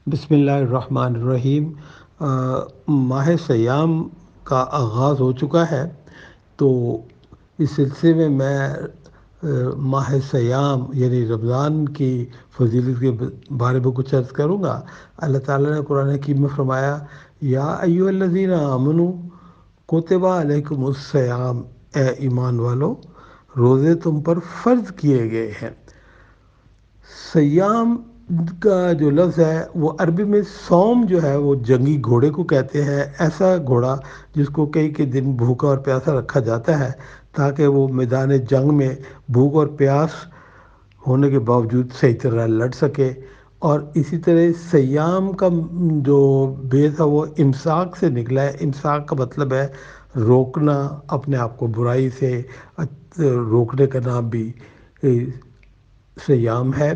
بسم اللہ الرحمن الرحیم۔ ماہ سیام کا آغاز ہو چکا ہے، تو اس سلسلے میں ماہ سیام یعنی رمضان کی فضیلت کے بارے میں کچھ عرض کروں گا۔ اللہ تعالیٰ نے قرآن حکیم میں فرمایا، یا ایھا الذین آمنوا کتب علیکم الصیام، اے ایمان والو روزے تم پر فرض کیے گئے ہیں۔ سیام کا جو لفظ ہے وہ عربی میں سوم جو ہے وہ جنگی گھوڑے کو کہتے ہیں، ایسا گھوڑا جس کو کئی دن بھوکا اور پیاسا رکھا جاتا ہے تاکہ وہ میدان جنگ میں بھوک اور پیاس ہونے کے باوجود صحیح طرح لڑ سکے۔ اور اسی طرح سیام کا جو بیس ہے وہ امساک سے نکلا ہے۔ امساک کا مطلب ہے روکنا، اپنے آپ کو برائی سے روکنے کا نام بھی سیام ہے۔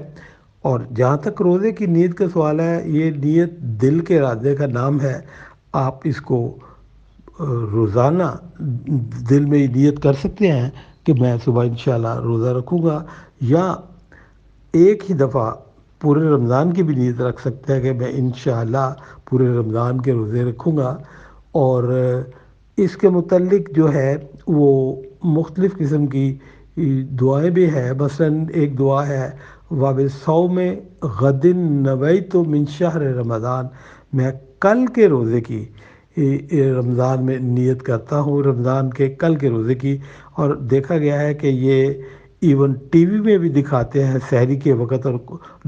اور جہاں تک روزے کی نیت کا سوال ہے، یہ نیت دل کے ارادے کا نام ہے۔ آپ اس کو روزانہ دل میں یہ نیت کر سکتے ہیں کہ میں صبح انشاءاللہ روزہ رکھوں گا، یا ایک ہی دفعہ پورے رمضان کی بھی نیت رکھ سکتے ہیں کہ میں انشاءاللہ پورے رمضان کے روزے رکھوں گا۔ اور اس کے متعلق جو ہے وہ مختلف قسم کی دعائیں بھی ہیں۔ مثلاً ایک دعا ہے، وَبِصَوْمِ غَدٍ نَوَیْتُ مِنْ شَہْرِ رمضان، میں کل کے روزے کی رمضان میں نیت کرتا ہوں، رمضان کے کل کے روزے کی۔ اور دیکھا گیا ہے کہ یہ ایون ٹی وی میں بھی دکھاتے ہیں سحری کے وقت، اور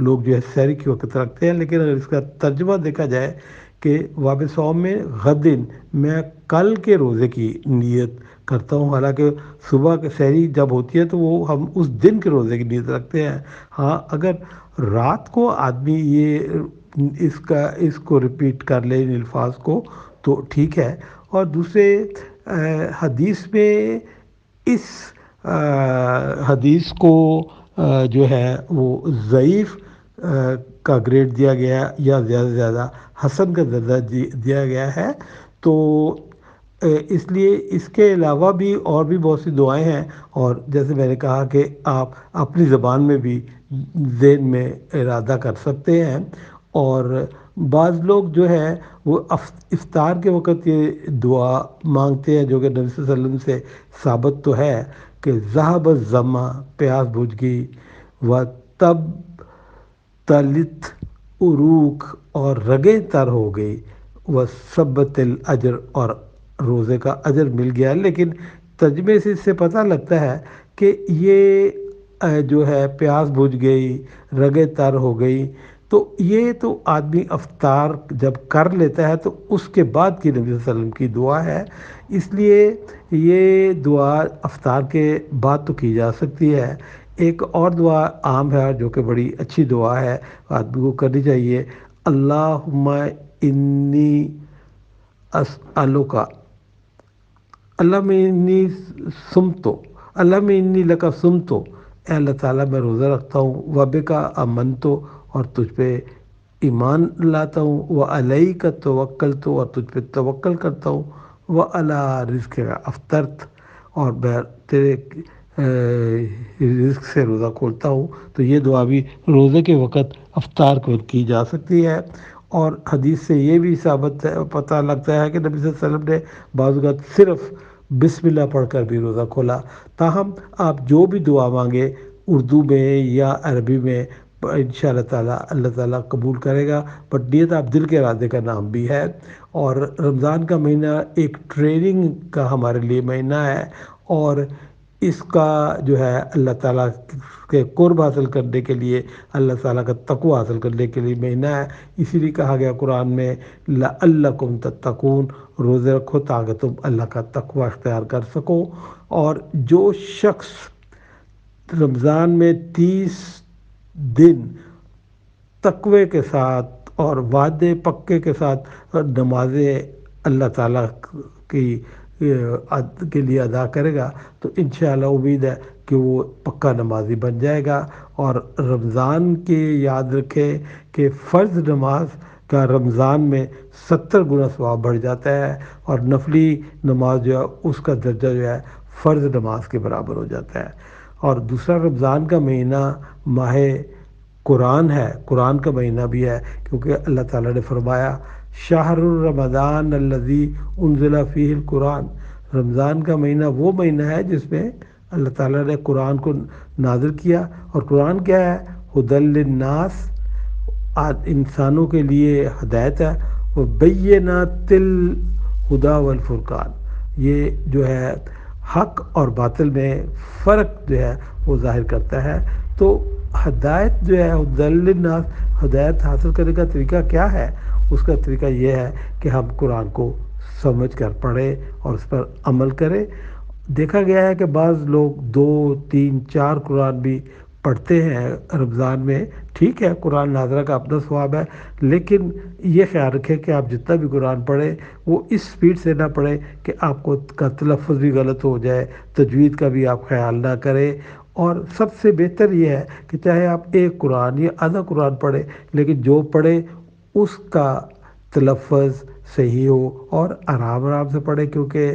لوگ جو ہے سحری کے وقت رکھتے ہیں، لیکن اگر اس کا ترجمہ دیکھا جائے کہ وَبِصَوْمِ غَدٍ، میں کل کے روزے کی نیت کرتا ہوں۔ حالانکہ صبح کے سحری جب ہوتی ہے تو وہ ہم اس دن کے روزے کی نیت رکھتے ہیں۔ ہاں، اگر رات کو آدمی اس کو ریپیٹ کر لے ان الفاظ کو تو ٹھیک ہے۔ اور دوسرے حدیث میں اس حدیث کو جو ہے وہ ضعیف کا گریڈ دیا گیا، یا زیادہ سے زیادہ حسن کا درجہ دیا گیا ہے۔ تو اس لیے اس کے علاوہ بھی اور بھی بہت سی دعائیں ہیں، اور جیسے میں نے کہا کہ آپ اپنی زبان میں بھی ذہن میں ارادہ کر سکتے ہیں۔ اور بعض لوگ جو ہے وہ افطار کے وقت یہ دعا مانگتے ہیں، جو کہ نبی صلی اللہ علیہ وسلم سے ثابت تو ہے کہ ذہب الظما، پیاس بجھ گئی، و تب تلت عروق، اور رگیں تر ہو گئی، و ثبت الاجر، اور روزے کا اجر مل گیا۔ لیکن ترجمے سے اس سے پتہ لگتا ہے کہ یہ جو ہے پیاس بجھ گئی، رگیں تر ہو گئی، تو یہ تو آدمی افطار جب کر لیتا ہے تو اس کے بعد کی نبی صلی اللہ علیہ وسلم کی دعا ہے۔ اس لیے یہ دعا افطار کے بعد تو کی جا سکتی ہے۔ ایک اور دعا عام ہے جو کہ بڑی اچھی دعا ہے، آدمی کو کرنی چاہیے، اللہم انی اسألک، اللہم انی صمتو، اللہم انی لک صمتو، اے اللہ تعالیٰ میں روزہ رکھتا ہوں، وبک آمنتو، اور تجھ پہ ایمان لاتا ہوں، وعلیک توکلت، اور تجھ پہ توکل کرتا ہوں، وعلی رزقک افطرت، اور میں تیرے رزق سے روزہ کھولتا ہوں۔ تو یہ دعا بھی روزے کے وقت افطار کو کی جا سکتی ہے۔ اور حدیث سے یہ بھی ثابت پتہ لگتا ہے کہ نبی صلی اللہ علیہ وسلم نے بعض اوقات صرف بسم اللہ پڑھ کر بھی روزہ کھولا۔ تاہم آپ جو بھی دعا مانگے اردو میں یا عربی میں، انشاءاللہ تعالیٰ اللہ تعالیٰ قبول کرے گا۔ بٹ نیت آپ دل کے ارادے کا نام بھی ہے۔ اور رمضان کا مہینہ ایک ٹریننگ کا ہمارے لیے مہینہ ہے، اور اس کا جو ہے اللہ تعالیٰ کے قرب حاصل کرنے کے لیے، اللہ تعالیٰ کا تقوی حاصل کرنے کے لیے مہینہ ہے۔ اسی لیے کہا گیا قرآن میں لعلکم تتقون، روزے رکھو تاکہ تم اللہ کا تقوی اختیار کر سکو۔ اور جو شخص رمضان میں 30 دن تقوی کے ساتھ اور وعدے پکے کے ساتھ نمازیں اللہ تعالیٰ کی کے لیے ادا کرے گا تو انشاءاللہ امید ہے کہ وہ پکا نمازی بن جائے گا۔ اور رمضان کی یاد رکھے کہ فرض نماز کا رمضان میں 70 گنا ثواب بڑھ جاتا ہے، اور نفلی نماز جو ہے اس کا درجہ جو ہے فرض نماز کے برابر ہو جاتا ہے۔ اور دوسرا رمضان کا مہینہ ماہ قرآن ہے، قرآن کا مہینہ بھی ہے، کیونکہ اللہ تعالیٰ نے فرمایا شہر الرمضان الذی انزل فیہ القرآن، رمضان کا مہینہ وہ مہینہ ہے جس میں اللہ تعالیٰ نے قرآن کو نازل کیا، اور قرآن کیا ہے؟ ھدی للناس، انسانوں کے لیے ہدایت ہے، وہ بینات الہدی والفرقان، یہ جو ہے حق اور باطل میں فرق جو ہے وہ ظاہر کرتا ہے۔ تو ہدایت جو ہے ھدی للناس، ہدایت حاصل کرنے کا طریقہ کیا ہے؟ اس کا طریقہ یہ ہے کہ ہم قرآن کو سمجھ کر پڑھیں اور اس پر عمل کریں۔ دیکھا گیا ہے کہ بعض لوگ 2 3 4 قرآن بھی پڑھتے ہیں رمضان میں، ٹھیک ہے، قرآن ناظرہ کا اپنا ثواب ہے، لیکن یہ خیال رکھیں کہ آپ جتنا بھی قرآن پڑھیں وہ اس سپیڈ سے نہ پڑھیں کہ آپ کو کا تلفظ بھی غلط ہو جائے، تجوید کا بھی آپ خیال نہ کریں۔ اور سب سے بہتر یہ ہے کہ چاہے آپ ایک قرآن یا آدھا قرآن پڑھیں، لیکن جو پڑھیں اس کا تلفظ صحیح ہو اور آرام آرام سے پڑھیں، کیونکہ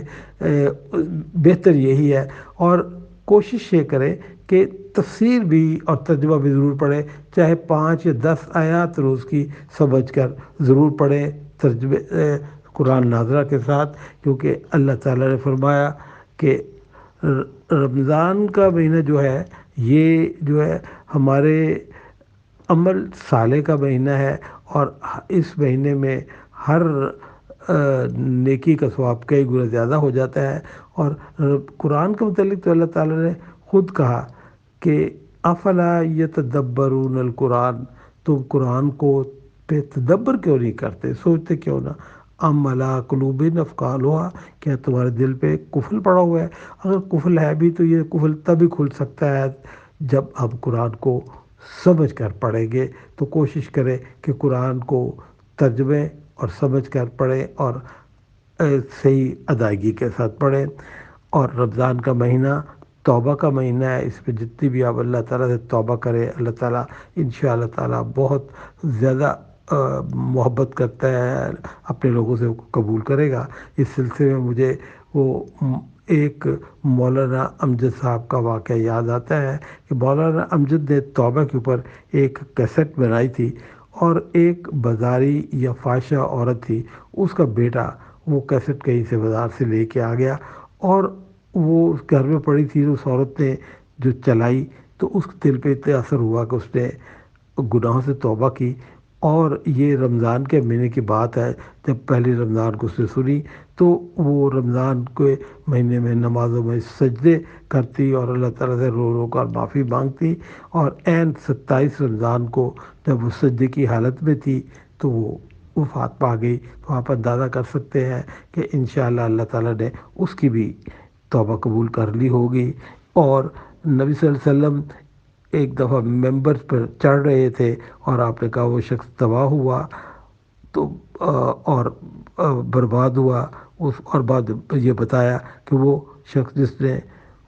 بہتر یہی ہے۔ اور کوشش یہ کریں کہ تفسیر بھی اور ترجمہ بھی ضرور پڑھیں، چاہے 5 یا 10 آیات روز کی سمجھ کر ضرور پڑھیں ترجمے قرآن ناظرہ کے ساتھ، کیونکہ اللہ تعالیٰ نے فرمایا کہ رمضان کا مہینہ جو ہے یہ جو ہے ہمارے عمل صالح کا مہینہ ہے، اور اس مہینے میں ہر نیکی کا ثواب کئی گنا زیادہ ہو جاتا ہے۔ اور قرآن کے متعلق تو اللہ تعالیٰ نے خود کہا کہ افلا یتدبرون القرآن، تم قرآن کو پہ تدبر کیوں نہیں کرتے، سوچتے کیوں نہ، ام علی قلوب اقفالها، کیا تمہارے دل پہ قفل پڑا ہوا ہے؟ اگر قفل ہے بھی تو یہ قفل تبھی کھل سکتا ہے جب ہم قرآن کو سمجھ کر پڑھیں گے۔ تو کوشش کریں کہ قرآن کو ترجمے اور سمجھ کر پڑھیں اور صحیح ادائیگی کے ساتھ پڑھیں۔ اور رمضان کا مہینہ توبہ کا مہینہ ہے، اس میں جتنی بھی آپ اللہ تعالیٰ سے توبہ کریں، اللہ تعالیٰ انشاءاللہ تعالیٰ بہت زیادہ محبت کرتا ہے، اپنے لوگوں سے قبول کرے گا۔ اس سلسلے میں مجھے وہ ایک مولانا امجد صاحب کا واقعہ یاد آتا ہے کہ مولانا امجد نے توبہ کے اوپر ایک کیسٹ بنائی تھی، اور ایک بازاری یا فاشا عورت تھی، اس کا بیٹا وہ کیسٹ کہیں سے بازار سے لے کے آ گیا، اور وہ اس گھر میں پڑی تھی، اس عورت نے جو چلائی تو اس دل پہ اتنا اثر ہوا کہ اس نے گناہوں سے توبہ کی۔ اور یہ رمضان کے مہینے کی بات ہے، جب پہلی رمضان کو اس نے سنی تو وہ رمضان کے مہینے میں نمازوں میں سجدے کرتی اور اللہ تعالیٰ سے رو رو کر معافی مانگتی، اور عین 27 رمضان کو جب وہ سجدے کی حالت میں تھی تو وہ وفات پا گئی۔ تو آپ اندازہ کر سکتے ہیں کہ انشاءاللہ اللہ تعالیٰ نے اس کی بھی توبہ قبول کر لی ہوگی۔ اور نبی صلی اللہ علیہ وسلم ایک دفعہ ممبر پر چڑھ رہے تھے، اور آپ نے کہا وہ شخص تباہ ہوا تو اور برباد ہوا، اور بعد یہ بتایا کہ وہ شخص جس نے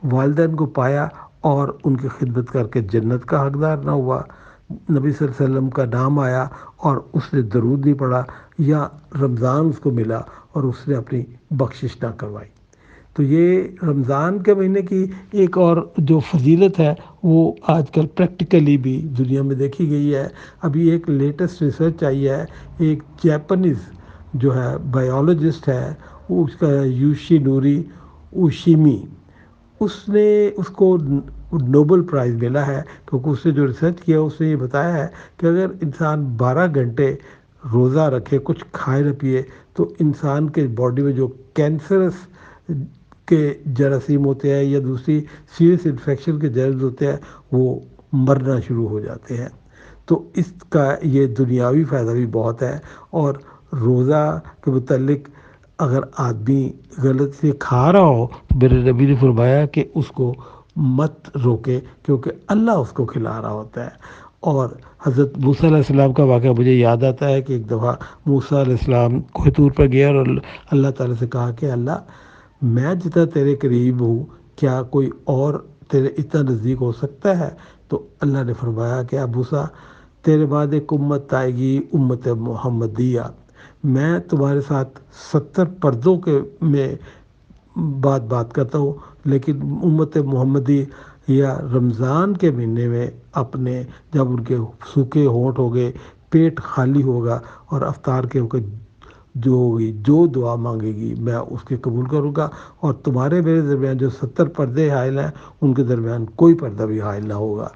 والدین کو پایا اور ان کی خدمت کر کے جنت کا حقدار نہ ہوا۔ نبی صلی اللہ علیہ وسلم کا نام آیا اور اس نے درود نہیں پڑھا، یا رمضان اس کو ملا اور اس نے اپنی بخشش نہ کروائی۔ تو یہ رمضان کے مہینے کی ایک اور جو فضیلت ہے وہ آج کل پریکٹیکلی بھی دنیا میں دیکھی گئی ہے۔ ابھی ایک لیٹسٹ ریسرچ آئی ہے، ایک جاپنیز جو ہے بایولوجسٹ ہے، وہ اس کا یوشی نوری اوشیمی، اس کو نوبل پرائز ملا ہے، کیونکہ اس نے جو ریسرچ کیا اس نے یہ بتایا ہے کہ اگر انسان 12 گھنٹے روزہ رکھے، کچھ کھائے نہ پیے، تو انسان کے باڈی میں جو کینسرس کے جراثیم ہوتے ہیں یا دوسری سیریس انفیکشن کے جرمز ہوتے ہیں وہ مرنا شروع ہو جاتے ہیں۔ تو اس کا یہ دنیاوی فائدہ بھی بہت ہے۔ اور روزہ کے متعلق اگر آدمی غلط سے کھا رہا ہو تو میرے نبی نے فرمایا کہ اس کو مت روکے، کیونکہ اللہ اس کو کھلا رہا ہوتا ہے۔ اور حضرت موسیٰ علیہ السلام کا واقعہ مجھے یاد آتا ہے کہ ایک دفعہ موسیٰ علیہ السلام کوہ طور پر گیا اور اللہ تعالیٰ سے کہا کہ اللہ، میں جتنا تیرے قریب ہوں کیا کوئی اور تیرے اتنا نزدیک ہو سکتا ہے؟ تو اللہ نے فرمایا کہ موسیٰ، تیرے بعد ایک امت آئے گی، امت محمدیہ، میں تمہارے ساتھ 70 پردوں کے میں بات کرتا ہوں، لیکن امت محمدی یا رمضان کے مہینے میں اپنے جب ان کے سوکھے ہونٹ ہو گئے، پیٹ خالی ہوگا اور افطار کے وقت جو ہوگی، جو دعا مانگے گی میں اس کے قبول کروں گا، اور تمہارے میرے درمیان جو 70 پردے حائل ہیں ان کے درمیان کوئی پردہ بھی حائل نہ ہوگا۔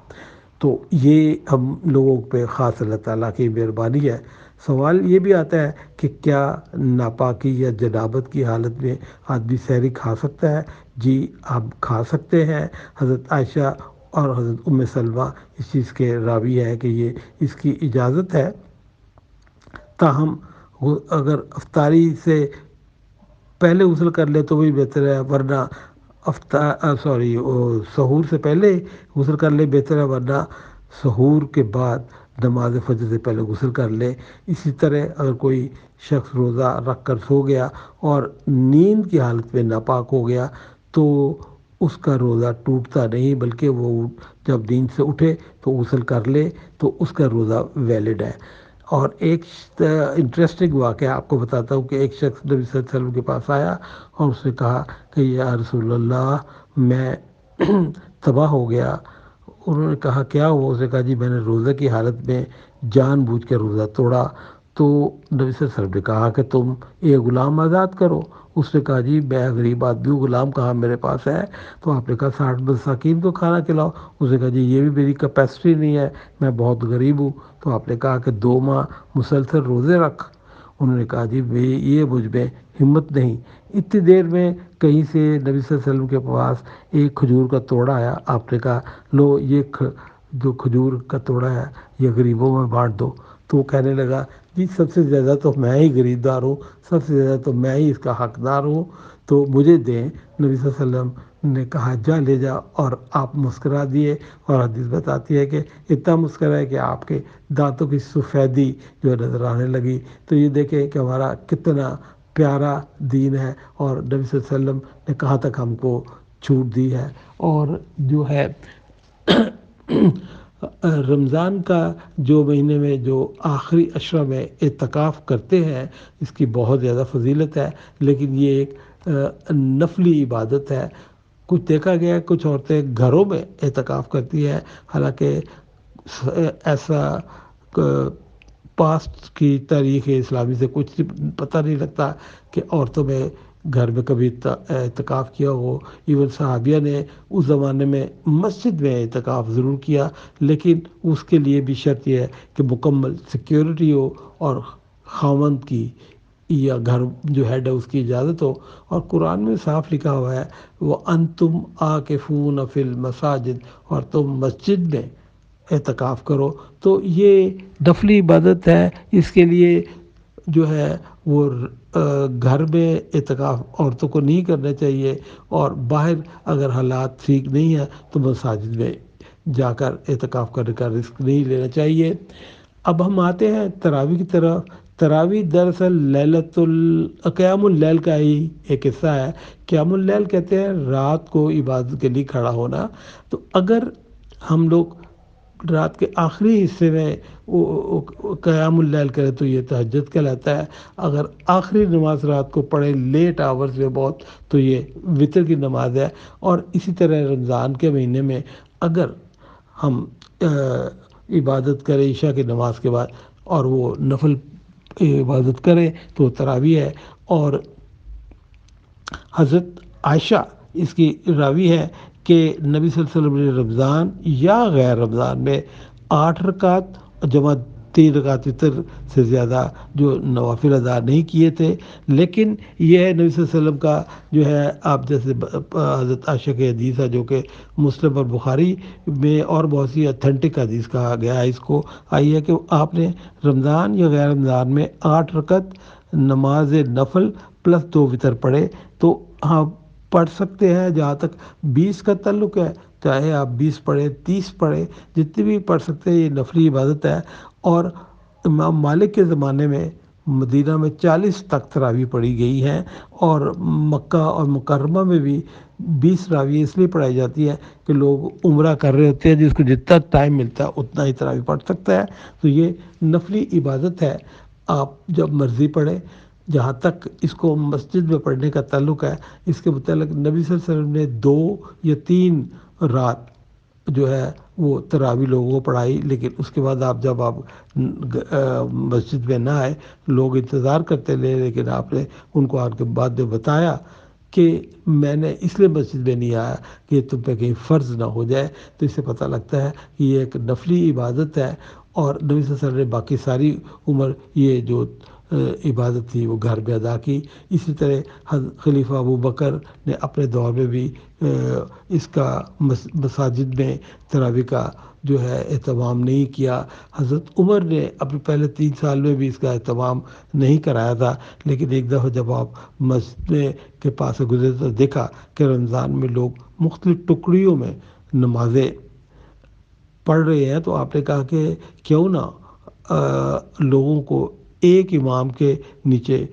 تو یہ ہم لوگوں پہ خاص اللہ تعالیٰ کی مہربانی ہے۔ سوال یہ بھی آتا ہے کہ کیا ناپاکی یا جنابت کی حالت میں آدمی سحری کھا سکتا ہے؟ جی آپ کھا سکتے ہیں۔ حضرت عائشہ اور حضرت ام سلمہ اس چیز کے راوی ہے کہ یہ اس کی اجازت ہے، تاہم اگر افطاری سے پہلے غسل کر لے تو بھی بہتر ہے، ورنہ سحور سے پہلے غسل کر لے بہتر ہے، ورنہ سحور کے بعد نماز فجر سے پہلے غسل کر لے۔ اسی طرح اگر کوئی شخص روزہ رکھ کر سو گیا اور نیند کی حالت میں ناپاک ہو گیا تو اس کا روزہ ٹوٹتا نہیں، بلکہ وہ جب نیند سے اٹھے تو غسل کر لے تو اس کا روزہ ویلڈ ہے۔ اور ایک انٹرسٹنگ واقعہ آپ کو بتاتا ہوں کہ ایک شخص نبی صلی اللہ علیہ وسلم کے پاس آیا اور اس نے کہا کہ یا رسول اللہ میں تباہ ہو گیا۔ انہوں نے کہا کیا ہوا؟ اس نے کہا جی میں نے روزہ کی حالت میں جان بوجھ کے روزہ توڑا۔ تو نبی صلی اللہ علیہ وسلم نے کہا کہ تم ایک غلام آزاد کرو۔ اس نے کہا جی میں غریب آدمی ہوں، غلام کہاں میرے پاس ہے؟ تو آپ نے کہا 60 مساکین کو کھانا کھلاؤ۔ اس نے کہا جی یہ بھی میری کیپیسٹی نہیں ہے، میں بہت غریب ہوں۔ تو آپ نے کہا کہ 2 ماہ مسلسل روزے رکھ۔ انہوں نے کہا جی یہ مجھ میں ہمت نہیں۔ اتنی دیر میں کہیں سے نبی صلی اللہ علیہ وسلم کے پاس ایک کھجور کا توڑا آیا۔ آپ نے کہا لو یہ جو کھجور کا توڑا ہے یہ غریبوں میں بانٹ دو۔ تو وہ کہنے لگا جی سب سے زیادہ تو میں ہی غریبدار ہوں، سب سے زیادہ تو میں ہی اس کا حقدار ہوں، تو مجھے دیں۔ نبی صلی اللہ علیہ وسلم نے کہا جا لے جا، اور آپ مسکرا دیے، اور حدیث بتاتی ہے کہ اتنا مسکرائے کہ آپ کے دانتوں کی سفیدی جو نظر آنے لگی۔ تو یہ دیکھیں کہ ہمارا کتنا پیارا دین ہے، اور نبی صلی اللہ علیہ وسلم نے کہاں تک ہم کو چھوٹ دی ہے۔ اور جو ہے رمضان کا جو مہینے میں جو آخری عشرہ میں اعتکاف کرتے ہیں اس کی بہت زیادہ فضیلت ہے، لیکن یہ ایک نفلی عبادت ہے۔ کچھ دیکھا گیا ہے کچھ عورتیں گھروں میں اعتکاف کرتی ہیں، حالانکہ ایسا پاسٹ کی تاریخ اسلامی سے کچھ پتہ نہیں لگتا کہ عورتوں میں گھر میں کبھی اعتکاف کیا ہو۔ ایون صحابیہ نے اس زمانے میں مسجد میں اعتکاف ضرور کیا، لیکن اس کے لیے بھی شرط یہ ہے کہ مکمل سیکیورٹی ہو اور خاوند کی یا گھر جو ہیڈ ہے اس کی اجازت ہو۔ اور قرآن میں صاف لکھا ہوا ہے وَأَنْتُمْ عَاكِفُونَ فِي الْمَسَاجِدِ، اور تم مسجد میں اعتکاف کرو۔ تو یہ نفلی عبادت ہے، اس کے لیے جو ہے وہ گھر میں اعتکاف عورتوں کو نہیں کرنا چاہیے، اور باہر اگر حالات ٹھیک نہیں ہیں تو مساجد میں جا کر اعتکاف کرنے کا رسک نہیں لینا چاہیے۔ اب ہم آتے ہیں تراویح کی طرف۔ تراویح دراصل قیام اللیل کا ہی ایک حصہ ہے۔ قیام اللیل کہتے ہیں رات کو عبادت کے لیے کھڑا ہونا۔ تو اگر ہم لوگ رات کے آخری حصے میں قیام اللیل کرے تو یہ تہجد کہلاتا ہے۔ اگر آخری نماز رات کو پڑھے لیٹ آورز میں بہت تو یہ وتر کی نماز ہے۔ اور اسی طرح رمضان کے مہینے میں اگر ہم عبادت کریں عشاء کی نماز کے بعد اور وہ نفل عبادت کریں تو تراویح ہے۔ اور حضرت عائشہ اس کی راوی ہے کہ نبی صلی اللہ علیہ وسلم نے رمضان یا غیر رمضان میں 8 رکعت جمع 3 رکعت وتر سے زیادہ جو نوافل ادا نہیں کیے تھے۔ لیکن یہ ہے نبی صلی اللہ علیہ وسلم کا جو ہے، آپ جیسے حضرت عائشہ کی حدیث ہے جو کہ مسلم اور بخاری میں اور بہت سی اتھینٹک حدیث کہا گیا ہے اس کو، آئی ہے کہ آپ نے رمضان یا غیر رمضان میں 8 رکعت نماز نفل پلس 2 وتر پڑھے۔ تو ہاں پڑھ سکتے ہیں، جہاں تک 20 کا تعلق ہے چاہے آپ 20 پڑھیں 30 پڑھیں، جتنی بھی پڑھ سکتے ہیں، یہ نفلی عبادت ہے۔ اور امام مالک کے زمانے میں مدینہ میں 40 تک تراویح پڑھی گئی ہیں، اور مکہ اور مکرمہ میں بھی 20 تراویح اس لیے پڑھائی جاتی ہے کہ لوگ عمرہ کر رہے ہوتے ہیں، جس کو جتنا ٹائم ملتا ہے اتنا ہی تراویح پڑھ سکتا ہے۔ تو یہ نفلی عبادت ہے، آپ جب مرضی پڑھیں۔ جہاں تک اس کو مسجد میں پڑھنے کا تعلق ہے، اس کے متعلق نبی صلی اللہ علیہ وسلم نے 2 یا 3 رات جو ہے وہ تراویح لوگوں کو پڑھائی، لیکن اس کے بعد جب آپ مسجد میں نہ آئے، لوگ انتظار کرتے رہے، لیکن آپ نے ان کو آن کے بعد میں بتایا کہ میں نے اس لیے مسجد میں نہیں آیا کہ تم پہ کہیں فرض نہ ہو جائے۔ تو اس سے پتہ لگتا ہے کہ یہ ایک نفلی عبادت ہے، اور نبی صلی اللہ علیہ وسلم نے باقی ساری عمر یہ جو عبادت تھی وہ گھر میں ادا کی۔ اسی طرح خلیفہ ابو بکر نے اپنے دور میں بھی اس کا مساجد میں تراویح کا جو ہے اہتمام نہیں کیا۔ حضرت عمر نے اپنے پہلے 3 سال میں بھی اس کا اہتمام نہیں کرایا تھا، لیکن ایک دفعہ جب آپ مسجد کے پاس سے گزرے تو دیکھا کہ رمضان میں لوگ مختلف ٹکڑیوں میں نمازیں پڑھ رہے ہیں، تو آپ نے کہا کہ کیوں نہ لوگوں کو ایک امام کے نیچے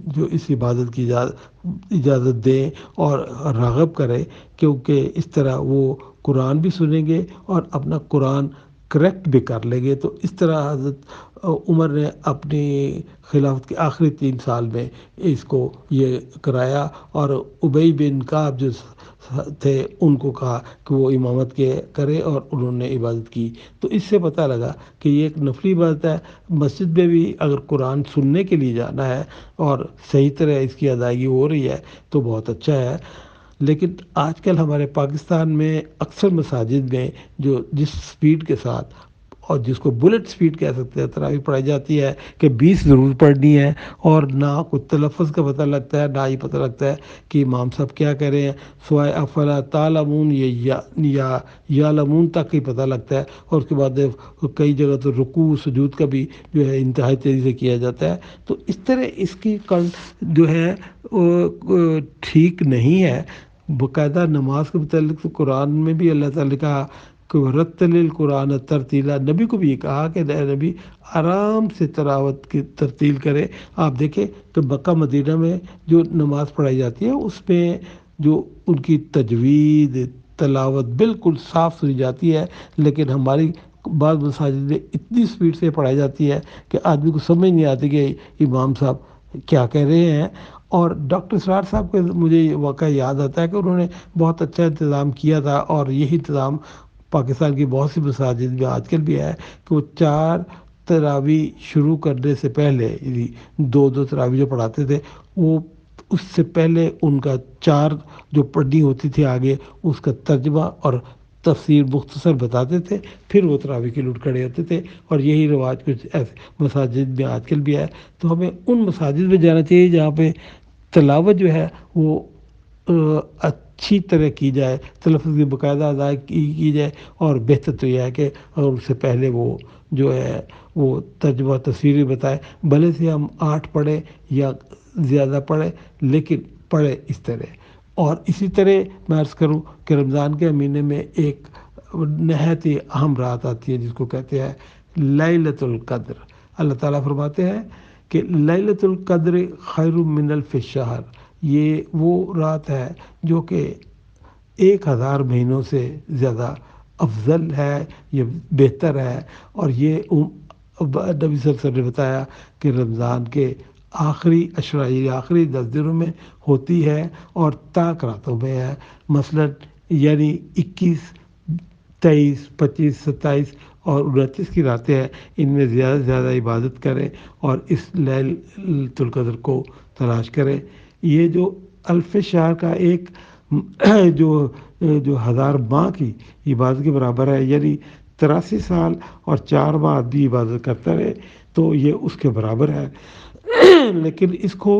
جو اس عبادت کی اجازت دیں اور راغب کریں، کیونکہ اس طرح وہ قرآن بھی سنیں گے اور اپنا قرآن کریکٹ بھی کر لیں گے۔ تو اس طرح حضرت عمر نے اپنی خلافت کے آخری 3 سال میں اس کو یہ کرایا، اور ابی بن کعب جو تھے ان کو کہا کہ وہ امامت کے کرے، اور انہوں نے عبادت کی۔ تو اس سے پتہ لگا کہ یہ ایک نفلی عبادت ہے۔ مسجد میں بھی اگر قرآن سننے کے لیے جانا ہے اور صحیح طرح اس کی ادائیگی ہو رہی ہے تو بہت اچھا ہے۔ لیکن آج کل ہمارے پاکستان میں اکثر مساجد میں جس سپیڈ کے ساتھ، اور جس کو بلٹ سپیڈ کہہ سکتے ہیں، تراویح پڑھائی جاتی ہے کہ 20 ضرور پڑھنی ہے، اور نہ کوئی تلفظ کا پتہ لگتا ہے، نہ ہی پتہ لگتا ہے کہ امام صاحب کیا کہہ رہے ہیں، سوائے افلا تعلمون یا یعلمون تک ہی پتہ لگتا ہے، اور اس کے بعد کئی جگہ تو رکوع سجود کا بھی جو ہے انتہائی تیزی سے کیا جاتا ہے۔ تو اس طرح اس کی جو ہے ٹھیک نہیں ہے۔ باقاعدہ نماز کے متعلق تو قرآن میں بھی اللہ تعالیٰ نے کہا کہ رتل القرآن ترتیلا، نبی کو بھی یہ کہا کہ اے نبی آرام سے تلاوت کی ترتیل کرے۔ آپ دیکھیں کہ مکہ مدینہ میں جو نماز پڑھائی جاتی ہے اس میں جو ان کی تجوید تلاوت بالکل صاف سنی جاتی ہے، لیکن ہماری بعض مساجد میں اتنی سپیڈ سے پڑھائی جاتی ہے کہ آدمی کو سمجھ نہیں آتی کہ امام صاحب کیا کہہ رہے ہیں۔ اور ڈاکٹر اسرار صاحب کا مجھے یہ واقعہ یاد آتا ہے کہ انہوں نے بہت اچھا انتظام کیا تھا، اور یہی انتظام پاکستان کی بہت سی مساجد میں آج کل بھی ہے کہ وہ 4 تراویح شروع کرنے سے پہلے، یعنی 2 تراویح جو پڑھاتے تھے، وہ اس سے پہلے ان کا 4 جو پڑھنی ہوتی تھی آگے اس کا ترجمہ اور تفسیر مختصر بتاتے تھے، پھر وہ تراویح کے لوٹ کھڑے ہوتے تھے، اور یہی رواج کچھ ایسے مساجد میں آج کل بھی ہے۔ تو ہمیں ان مساجد میں جانا چاہیے جہاں پہ تلاوت جو ہے وہ اچھی طرح کی جائے، تلفظ کی باقاعدہ ادائیگی کی جائے، اور بہتر تو یہ ہے کہ اگر اس سے پہلے وہ جو ہے وہ ترجمہ تفسیر بتائے، بھلے سے ہم 8 پڑھیں یا زیادہ پڑھیں، لیکن پڑھیں اس طرح۔ اور اسی طرح میں عرض کروں کہ رمضان کے مہینے میں ایک نہایت ہی اہم رات آتی ہے جس کو کہتے ہیں لیلۃ القدر۔ اللہ تعالیٰ فرماتے ہیں کہ لیلۃ القدر خیر من الف شہر، یہ وہ رات ہے جو کہ 1000 مہینوں سے زیادہ افضل ہے، یہ بہتر ہے۔ اور یہ نبی صلی اللہ علیہ وسلم نے بتایا کہ رمضان کے آخری عشرہ، یہ آخری 10 دنوں میں ہوتی ہے، اور طاق راتوں میں ہے، مثلاً یعنی 21، 23، 25، 27 اور 29 کی راتیں ہیں، ان میں زیادہ سے زیادہ عبادت کریں اور اس لیلۃ القدر کو تلاش کریں۔ یہ جو الف شہر کا ایک جو 1000 ماہ کی عبادت کے برابر ہے، یعنی 83 سال اور 4 ماہ آدمی عبادت کرتا رہے تو یہ اس کے برابر ہے۔ لیکن اس کو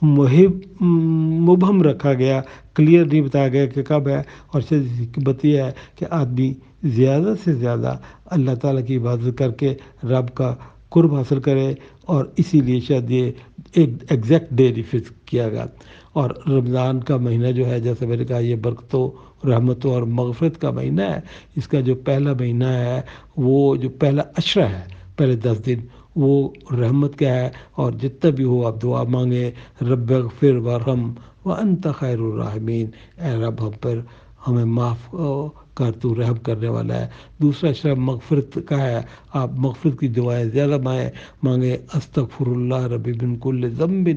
مبہم رکھا گیا، کلیئر نہیں بتایا گیا کہ کب ہے، اور حکمت یہ ہے کہ آدمی زیادہ سے زیادہ اللہ تعالیٰ کی عبادت کر کے رب کا قرب حاصل کرے، اور اسی لیے شاید یہ ایک ایگزیکٹ ڈے نہیں فکس کیا گیا۔ اور رمضان کا مہینہ جو ہے، جیسے میں نے کہا، یہ برکتوں، رحمتوں اور مغفرت کا مہینہ ہے۔ اس کا جو پہلا مہینہ ہے، وہ جو پہلا عشرہ ہے، پہلے 10 دن، وہ رحمت کا ہے، اور جتنا بھی ہو آپ دعا مانگیں، رب اغفر وارحم وانت خیر الراحمین، اے رب ہمیں معاف کر، تو رحم کرنے والا ہے۔ دوسرا شرح مغفرت کا ہے، آپ مغفرت کی دعائیں زیادہ مانگیں، استغفر اللہ ربی من کل ذنب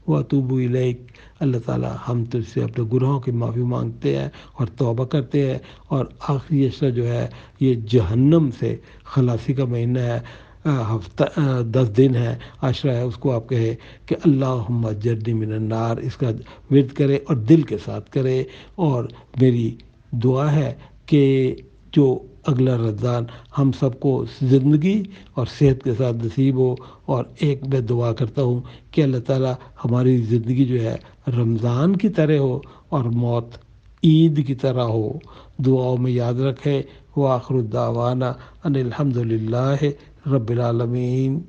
واتوب الیک، اللہ تعالیٰ ہم تجھ سے اپنے گناہوں کی معافی مانگتے ہیں اور توبہ کرتے ہیں۔ اور آخری اشرا جو ہے یہ جہنم سے خلاصی کا مہینہ ہے، ہفتہ 10 دن ہے، عشرہ ہے، اس کو آپ کہے کہ اللہم اجرنی من النار، اس کا ورد کرے اور دل کے ساتھ کرے۔ اور میری دعا ہے کہ جو اگلا رمضان ہم سب کو زندگی اور صحت کے ساتھ نصیب ہو، اور ایک میں دعا کرتا ہوں کہ اللہ تعالیٰ ہماری زندگی جو ہے رمضان کی طرح ہو اور موت عید کی طرح ہو۔ دعاؤں میں یاد رکھیں۔ وآخر الدعوانا ان الحمد للہ رب العالمین۔